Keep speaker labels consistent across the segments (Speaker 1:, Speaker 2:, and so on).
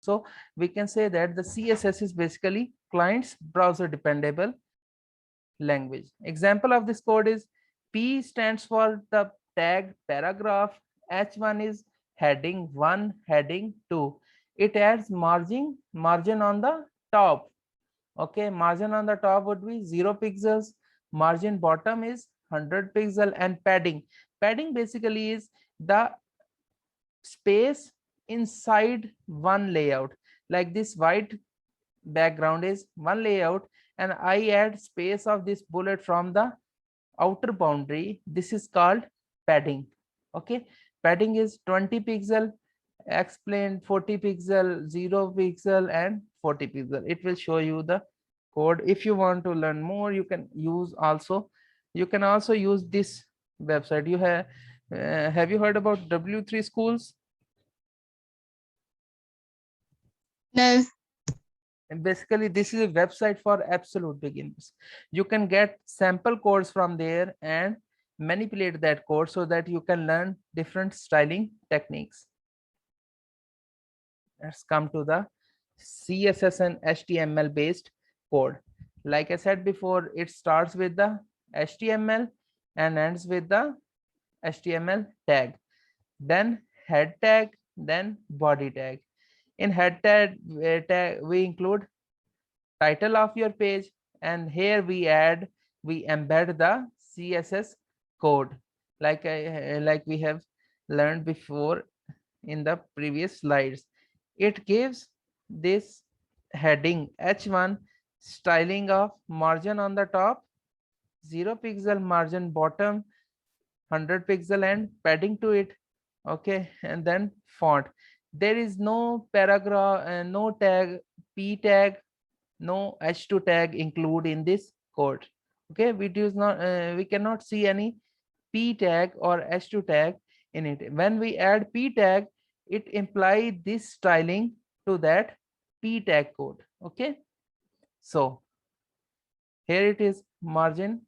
Speaker 1: So we can say that the CSS is basically client's browser dependable language. Example of this code is P stands for the tag paragraph, H1 is heading 1, heading 2. It adds margin on the top. Okay, margin on the top would be 0 pixels, margin bottom is 100 pixel, and padding basically is the space inside one layout. Like this white background is one layout, and I add space of this bullet from the outer boundary. This is called padding. Okay, padding is 20 pixel, explained 40 pixel, 0 pixel, and 40 pixel. It will show you the code. If you want to learn more, you can also use this website. You have you heard about W3 schools?
Speaker 2: No.
Speaker 1: And basically this is a website for absolute beginners. You can get sample codes from there and manipulate that code so that you can learn different styling techniques. Let's come to the CSS and HTML based code. Like I said before, it starts with the HTML and ends with the HTML tag, then head tag, then body tag. In head tag, we include title of your page, and here we embed the CSS code like we have learned before in the previous slides. It gives this heading H1 styling of margin on the top, 0 pixel margin bottom, 100 pixel, and padding to it. Okay, and then font. There is no paragraph and no tag, p tag, no h2 tag include in this code. Okay, we cannot see any p tag or h2 tag in it. When we add p tag, it imply this styling to that p tag code. Okay, so here it is, margin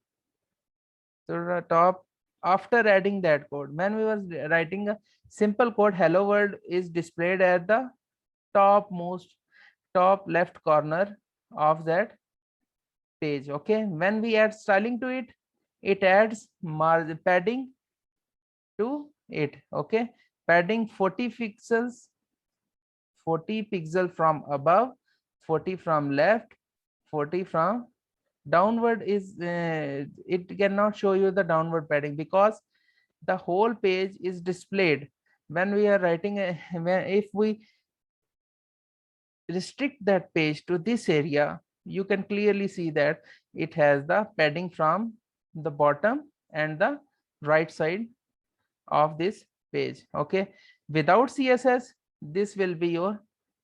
Speaker 1: to the top. After adding that code, when we was writing a simple code, hello world is displayed at the top left corner of that page. Okay, when we add styling to it, it adds padding to it. Okay, padding 40 pixels, 40 pixel from above, 40 from left, 40 from downward. Is it cannot show you the downward padding because the whole page is displayed. When we are writing if we restrict that page to this area, you can clearly see that it has the padding from the bottom and the right side of this page. Okay, without CSS, this will be your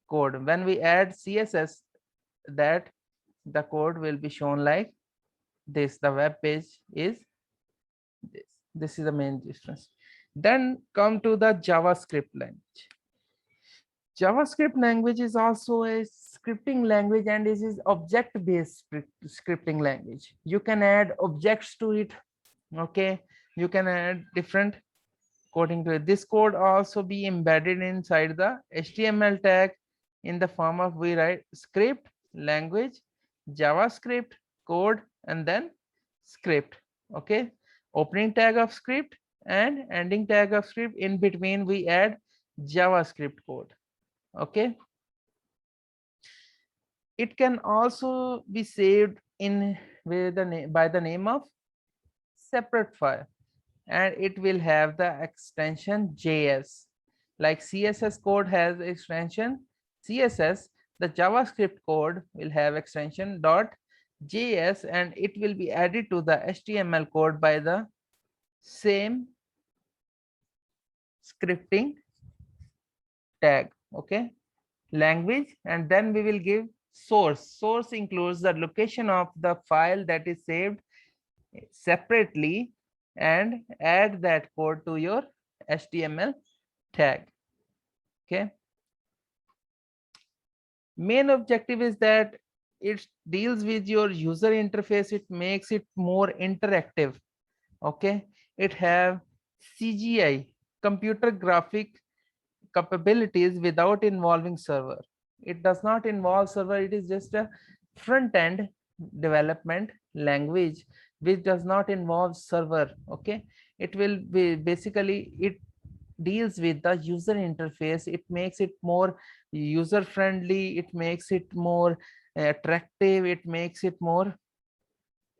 Speaker 1: code. When we add CSS, that the code will be shown like this. The web page is this is the main difference. Then come to the JavaScript language. JavaScript language is also a scripting language, and this is object based scripting language. You can add objects to it. Okay, you can add different coding to it. This code also be embedded inside the HTML tag in the form of we write script, language, JavaScript, code, and then script. Okay, opening tag of script and ending tag of script. In between we add JavaScript code. Okay, it can also be saved in with the name by the name of separate file, and it will have the extension JS. Like CSS code has extension CSS, the JavaScript code will have extension .js, and it will be added to the HTML code by the same scripting tag. Okay, language, and then we will give source includes the location of the file that is saved separately, and add that code to your HTML tag. Okay, main objective is that it deals with your user interface, it makes it more interactive. Okay, it have CGI, computer graphic capabilities without involving server. It does not involve server. It is just a front end development language which does not involve server. Okay, it will be basically, it deals with the user interface. It makes it more user friendly, it makes it more attractive, it makes it more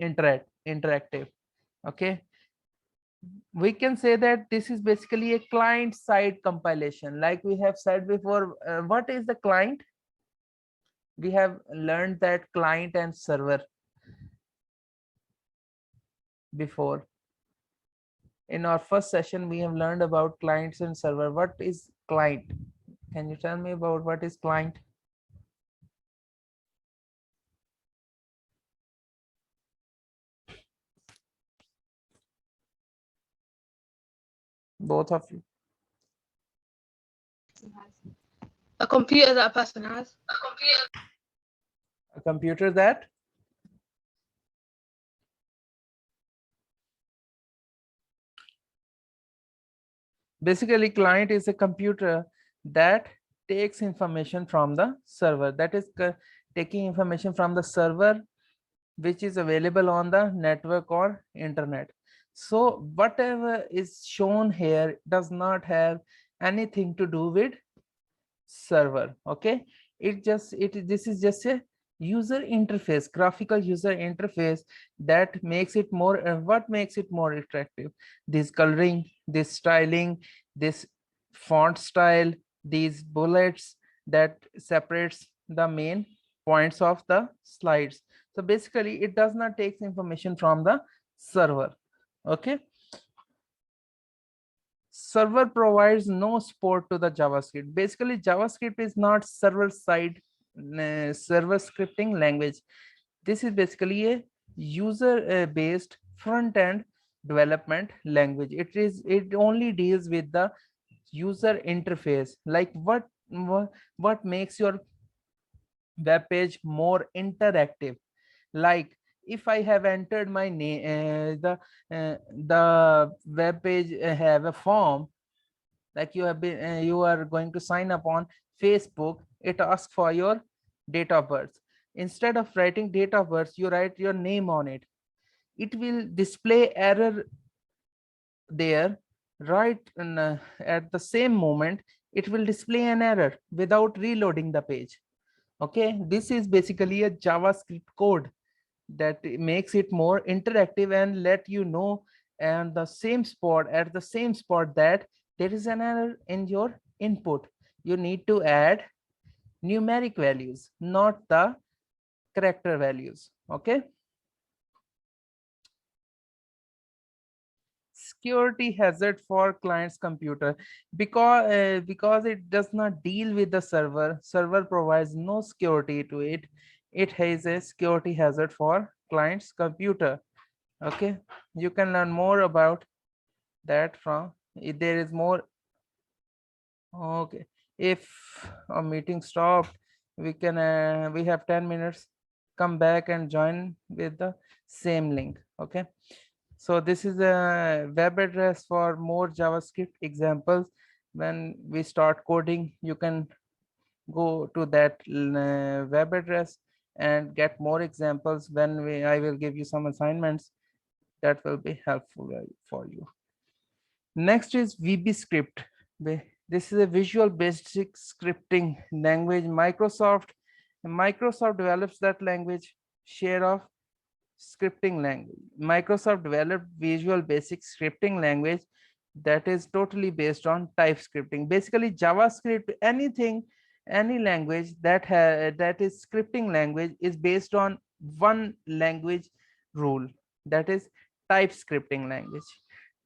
Speaker 1: interactive. Okay, we can say that this is basically a client side compilation. Like we have said before, what is the client? We have learned that client and server before. In our first session we have learned about clients and server. What is client? Can you tell me about what is client? Both of you.
Speaker 2: A computer that a person has.
Speaker 1: A computer that basically, client is a computer that takes information from the server, that is taking information from the server which is available on the network or internet. So whatever is shown here does not have anything to do with server. Okay, this is just a user interface, graphical user interface that makes it more what makes it more attractive? This coloring, this styling, this font style, these bullets that separates the main points of the slides. So basically it does not take information from the server. Okay, server provides no support to the JavaScript. Basically, JavaScript is not server side server scripting language. This is basically a user based front end development language. It only deals with the user interface. Like what makes your web page more interactive? Like if I have entered my name, the web page have a form. Like you have been you are going to sign up on Facebook, it asks for your date of birth. Instead of writing date of birth, you write your name on it. It will display error there, right? And at the same moment it will display an error without reloading the page. Okay, this is basically a JavaScript code that makes it more interactive and let you know and the same spot at the same spot that there is an error in your input. You need to add numeric values, not the character values. Okay, security hazard for client's computer, because it does not deal with the server provides no security to it. It has a security hazard for client's computer. Okay, you can learn more about that from if there is more. Okay, if a meeting stopped, we can we have 10 minutes, come back and join with the same link. Okay, so this is a web address for more JavaScript examples. When we start coding, you can go to that web address and get more examples. When I will give you some assignments that will be helpful for you. Next is VB Script. This is a Visual Basic Scripting language. Microsoft develops that language. Share of scripting language. Microsoft developed Visual Basic Scripting language that is totally based on typescripting. Basically, JavaScript, any language that is scripting language is based on one language rule, that is typescripting language.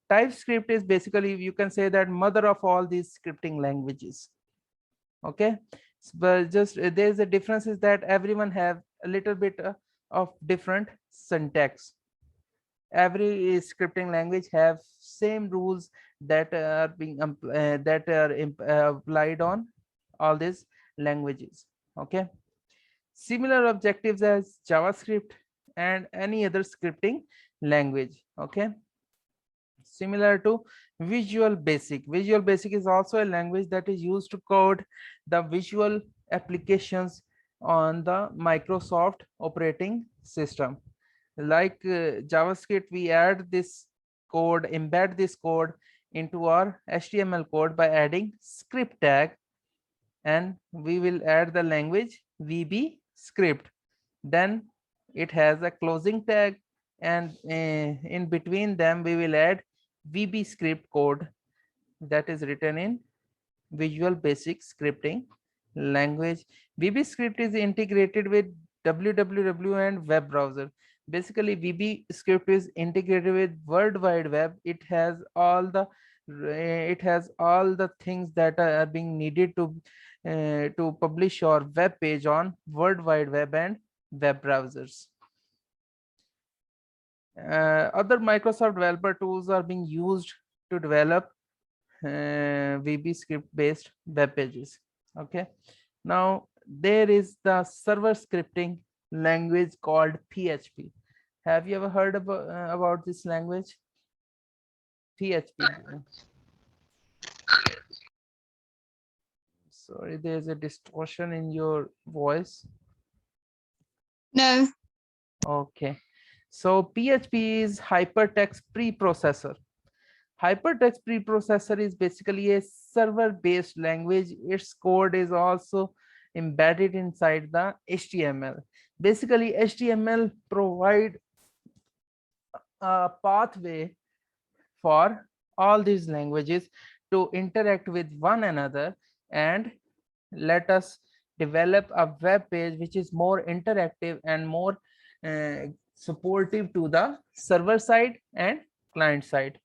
Speaker 1: TypeScript is basically, you can say that mother of all these scripting languages. Okay, but just there's a difference is that everyone have a little bit of different syntax. Every scripting language have same rules that are being applied on all these languages. Okay, similar objectives as JavaScript and any other scripting language. Okay, similar to Visual Basic. Visual Basic is also a language that is used to code the visual applications on the Microsoft operating system. Like JavaScript, we add this code, embed this code into our HTML code by adding script tag, and we will add the language VB script. Then it has a closing tag, and in between them we will add VB script code that is written in Visual Basic Scripting language. VB script is integrated with www and web browser. Basically, VB script is integrated with World Wide Web. It has all the things that are being needed to publish your web page on World Wide Web and web browsers. Other Microsoft developer tools are being used to develop VB script based web pages. Okay, now there is the server scripting language called PHP. Have you ever heard about this language? PHP. Sorry, there's a distortion in your voice.
Speaker 2: No.
Speaker 1: Okay, so PHP is hypertext preprocessor. Hypertext preprocessor is basically a server-based language. Its code is also embedded inside the HTML. Basically, HTML provide a pathway for all these languages to interact with one another and let us develop a web page which is more interactive and more supportive to the server side and client side.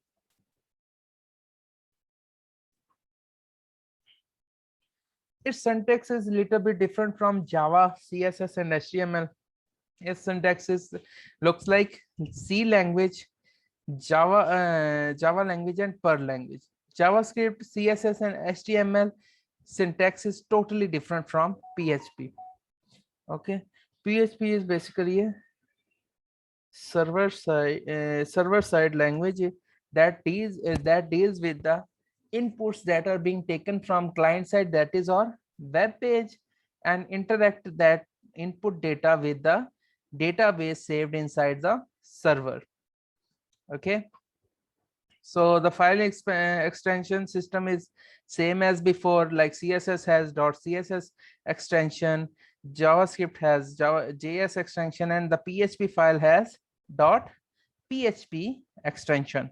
Speaker 1: Its syntax is a little bit different from Java, CSS, and HTML. Its syntax looks like C language, Java language, and Perl language. JavaScript, CSS, and HTML syntax is totally different from PHP. Okay, PHP is basically a server side language that deals with the inputs that are being taken from client side, that is our web page, and interact that input data with the database saved inside the server. Okay, so the file extension system is same as before, like CSS has .css extension, JavaScript has JS extension, and the PHP file has .php extension.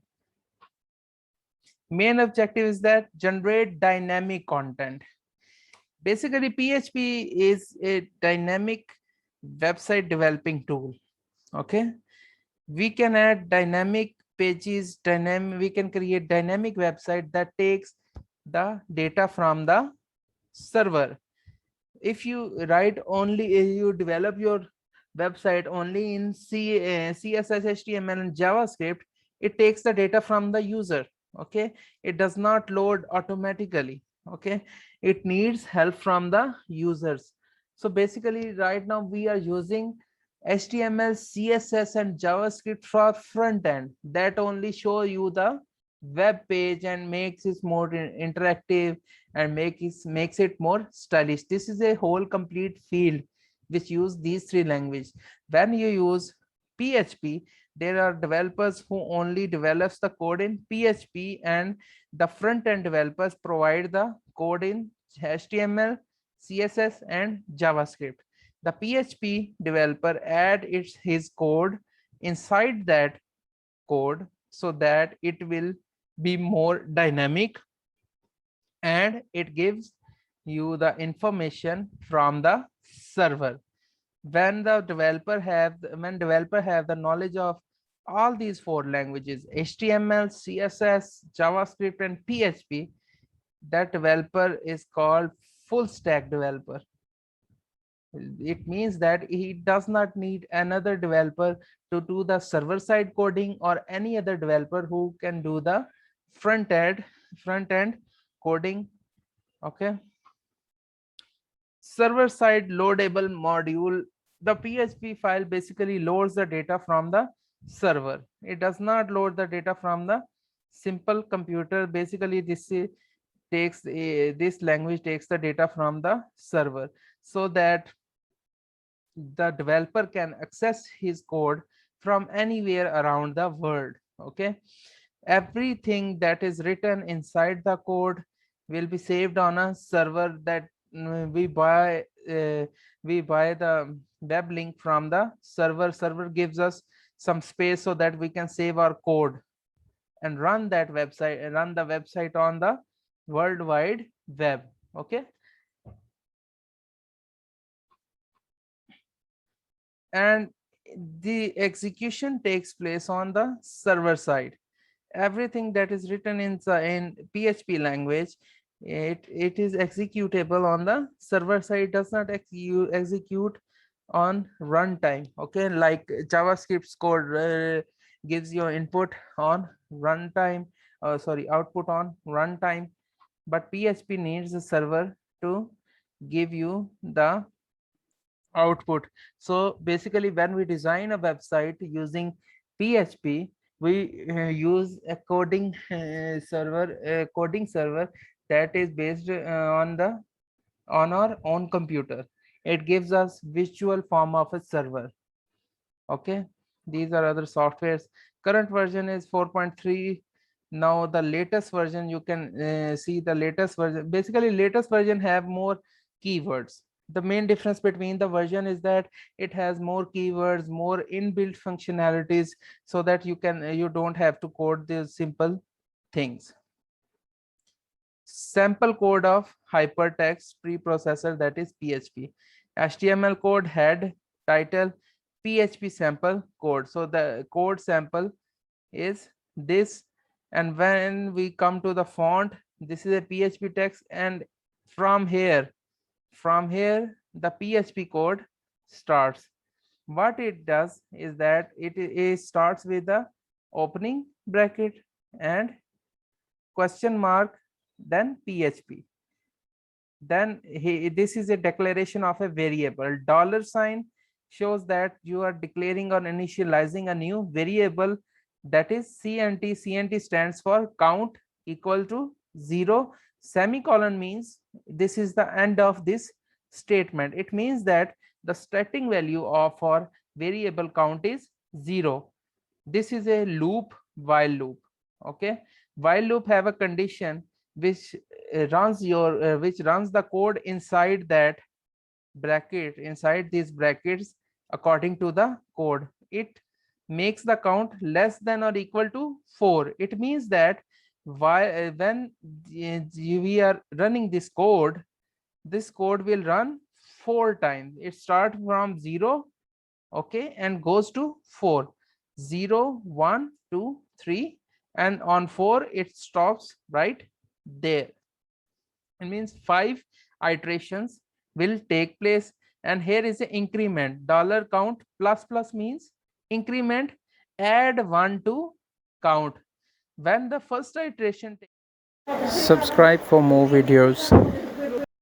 Speaker 1: Main objective is that generate dynamic content. Basically, PHP is a dynamic website developing tool. Okay, we can add dynamic pages, we can create dynamic website that takes the data from the server. If you develop your website only in CSS, HTML, and JavaScript, it takes the data from the user. Okay, it does not load automatically. Okay, it needs help from the users. So basically, right now we are using HTML, CSS, and JavaScript for front end that only show you the web page and makes it more interactive and makes it more stylish. This is a whole complete field which use these three languages. When you use PHP, there are developers who only develops the code in PHP, and the front end developers provide the code in HTML, CSS, and JavaScript. The PHP developer add his code inside that code so that it will be more dynamic and it gives you the information from the server. When developer have the knowledge of all these four languages, HTML, CSS, JavaScript, and PHP, that developer is called full stack developer. It means that he does not need another developer to do the server side coding or any other developer who can do the front end coding. Okay, server side loadable module. The PHP file basically loads the data from the server. It does not load the data from the simple computer. Basically, this is takes this language takes the data from the server, so that the developer can access his code from anywhere around the world. Okay, everything that is written inside the code will be saved on a server that we buy the web link from the server gives us some space so that we can save our code and run that website and run the website on the world wide web. Okay, and the execution takes place on the server side. Everything that is written in PHP language, it is executable on the server side, does not execute on runtime. Okay, like JavaScript's code gives you input on runtime, sorry, output on runtime, but PHP needs a server to give you the output. So basically, when we design a website using PHP, we use a coding server that is based on our own computer. It gives us visual form of a server. Okay, these are other softwares. Current version is 4.3. Now the latest version, you can see the latest version. Basically, latest version have more keywords. The main difference between the version is that it has more keywords, more inbuilt functionalities, so that you don't have to code these simple things. Sample code of hypertext preprocessor, that is PHP. HTML code, head, title, PHP sample code. So the code sample is this, and when we come to the font, this is a PHP text, and from here the PHP code starts. What it does is that it starts with the opening bracket and question mark, then PHP. Then this is a declaration of a variable. Dollar sign shows that you are declaring or initializing a new variable, that is CNT. CNT stands for count equal to 0. Semicolon means this is the end of this statement. It means that the starting value of our variable count is 0. This is a loop, while loop. Okay, while loop have a condition which runs the code inside that bracket, inside these brackets, according to the code. It makes the count less than or equal to 4. It means that when we are running this code will run 4 times. It starts from 0, okay, and goes to 4. 0, 1, 2, 3, and on 4 it stops right there. It means 5 iterations will take place. And here is the increment. Dollar count plus plus means increment, add 1 to count. When the first iteration. Subscribe for more videos.